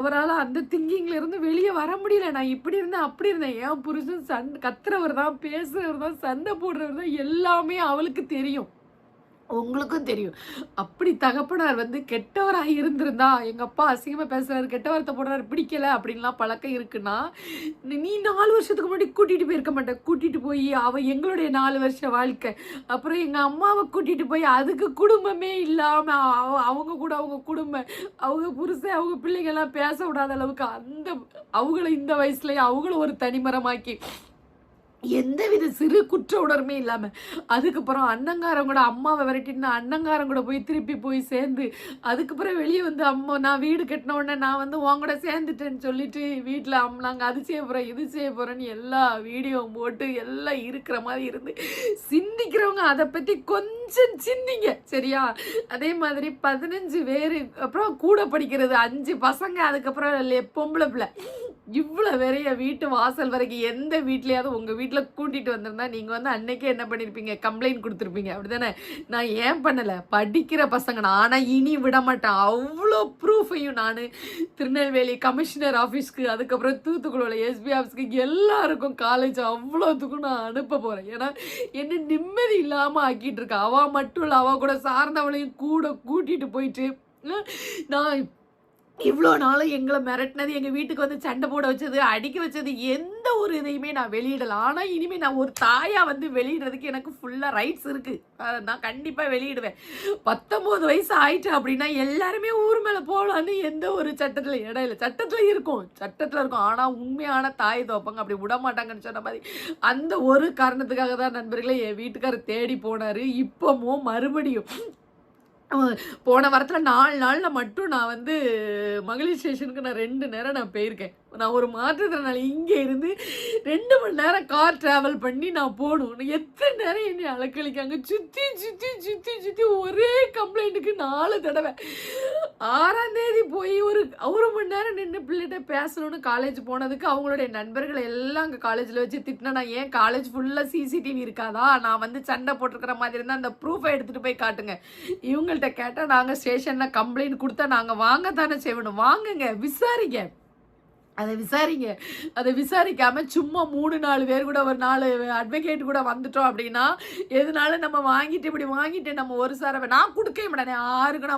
அவரால அந்த திங்கிங்ல இருந்து வெளிய வர முடியல. நான் இப்படி இருந்தேன், அப்படி இருந்தேன். என் புருஷன் கத்துறவர் தான், பேசுறவர் தான், சண்டை போடுறவர் தான் எல்லாமே அவளுக்கு தெரியும். உங்களுக்கும் தெரியும். அப்படி தகப்பனார் வந்து கெட்டவரா இருந்திருந்தா, எங்க அப்பா அசிங்கமா பேசுறாரு, கெட்ட வார்த்தை போடுறாரு, பிடிக்கல அப்படின்லாம் பழக்கம் இருக்குன்னா, நீ 4 வருஷத்துக்கு முன்னாடி கூட்டிட்டு போயிருக்க மாட்ட. கூட்டிட்டு போயி எங்களுடைய 4 வருஷ வாழ்க்கை. அப்புறம் எங்க அம்மாவ கூட்டிட்டு போய் அதுக்கு குடும்பமே இல்லாம அவங்க கூட அவங்க குடும்பம், அவங்க புருஷன், அவங்க பிள்ளைங்கலாம் பேச விடாத அளவுக்கு அவங்கள இந்த வயசுலயே அவங்கள ஒரு தனிமரமாக்கி எந்தவித சிறு குற்ற உணர்வுமே இல்லாம, அதுக்கப்புறம் அண்ணங்காரன் கூட அம்மாவ விரட்டிட்டு நான் அண்ணங்காரன் கூட போய் திருப்பி போய் சேர்ந்து, அதுக்கப்புறம் வெளிய வந்து அம்மா நான் வீடு கட்டின உடனே நான் வந்து உன் கூட சேர்ந்துட்டேன்னு சொல்லிட்டு வீட்ல நாங்க அது செய்ய போறோம், இது செய்ய போறோம்ன்னு எல்லா வீடியோவும் போட்டு எல்லாம் இருக்கிற மாரி இருந்து, சிந்திக்கிறவங்க அத பத்தி கொஞ்சம் சிந்திங்க. சரியா? அதே மாதிரி 15 பேரு, அப்புறம் கூட படிக்கிறது 5 பசங்க, அதுக்கப்புறம் பொம்பள பிள்ளை. இவ்வளோ பெரிய வீட்டு வாசல் வரைக்கும் எந்த வீட்லயாவது உங்க வீட்ல கூட்டிட்டு வந்திருந்தா, நீங்க வந்து அன்னைக்கே என்ன பண்ணியிருப்பீங்க? கம்ப்ளைண்ட் குடுத்துருப்பீங்க. அப்படிதானே? நான் ஏன் பண்ணல? படிக்கிற பசங்க நான். ஆனா இனி விடமாட்டேன். அவ்ளோ ப்ரூஃபையும் நானு திருநெல்வேலி கமிஷனர் ஆஃபீஸ்க்கு, அதுக்கப்புறம் தூத்துக்குடியில எஸ்பி ஆஃபீஸ்க்கு எல்லாருக்கும் காலேஜ் அவ்வளோத்துக்கும் நான் அனுப்ப போறேன். ஏன்னா, என்ன நிம்மதி இல்லாம ஆக்கிட்டு இருக்கா. அவ மட்டும் இல்ல, அவ கூட சார்ந்தவளையும் கூட கூட்டிட்டு போயிட்டு, நான் இவ்வளோ நாளும் எங்கள மிரட்டினது, எங்க வீட்டுக்கு வந்து சண்டை போட வச்சது, அடிக்க வச்சது, எந்த ஒரு இதையுமே நான் வெளியிடல. ஆனா, இனிமே நான் ஒரு தாயா வந்து வெளியிடுறதுக்கு எனக்கு ஃபுல்லா ரைட்ஸ் இருக்கு. நான் கண்டிப்பா வெளியிடுவேன். 19 வயசு ஆயிட்டு அப்படின்னா, எல்லாருமே ஊர் மேல போலான்னு எந்த ஒரு சட்டத்துல இடம் இல்ல. சட்டத்துல இருக்கும். சட்டத்துல இருக்கும். ஆனா, உண்மையான தாய் தகப்பங்க அப்படி விடமாட்டாங்கன்னு சொன்ன மாரி, அந்த ஒரு காரணத்துக்காக தான் நண்பர்களே என் வீட்டுக்காரர் தேடி போனாரு. இப்பவும் மறுபடியும் போன வாரத்துல 4 நாள்ல மட்டும் நான் வந்து மகளிர் ஸ்டேஷனுக்கு நான் 2 நேரம் நான் போயிருக்கேன். நான் ஒரு மாற்றுத்திறனாளி. இங்க இருந்து 2 மணி நேரம் கார் டிராவல் பண்ணி நான் போணும். எத்தன நேரம் என்னைய அலக்களிக்காங்க. சுத்தி, சுத்தி, சுத்தி, சுத்தி ஒரே கம்ப்ளைண்ட்டுக்கு 4 தடவ. 6ஆம் தேதி போய் ஒரு 1 மணி நேரம் நின்னு பிள்ளைட்ட பேசணும்னு காலேஜ் போனதுக்கு, அவங்களுடைய நண்பர்கள் எல்லாம் அங்க காலேஜ்ல வச்சு திட்டினா, நான் ஏன் காலேஜ் ஃபுல்லா சிசிடிவி இருக்காதா? நான் வந்து சண்டை போட்டுருக்கிற மாதிரி இருந்தா அந்த ப்ரூஃப எடுத்துட்டு போய் காட்டுங்க. இவங்கள்ட்ட கேட்டா, நாங்க ஸ்டேஷன்ல கம்ப்ளைண்ட் குடுத்தா நாங்க வாங்க தானே செய்யணும். வாங்குங்க, விசாரிங்க. அத விசாரிங்க. அத விசாரிக்காம சும்மா 3, 4 பேர் கூட ஒரு 4 அட்வொகேட் கூட வந்துட்டோம் அப்படின்னா, எதுனாலும் நம்ம வாங்கிட்டு இப்படி வாங்கிட்டு நம்ம ஒரு சார நான் குடுக்கவே மாட்டேன். யாருக்கும் நான்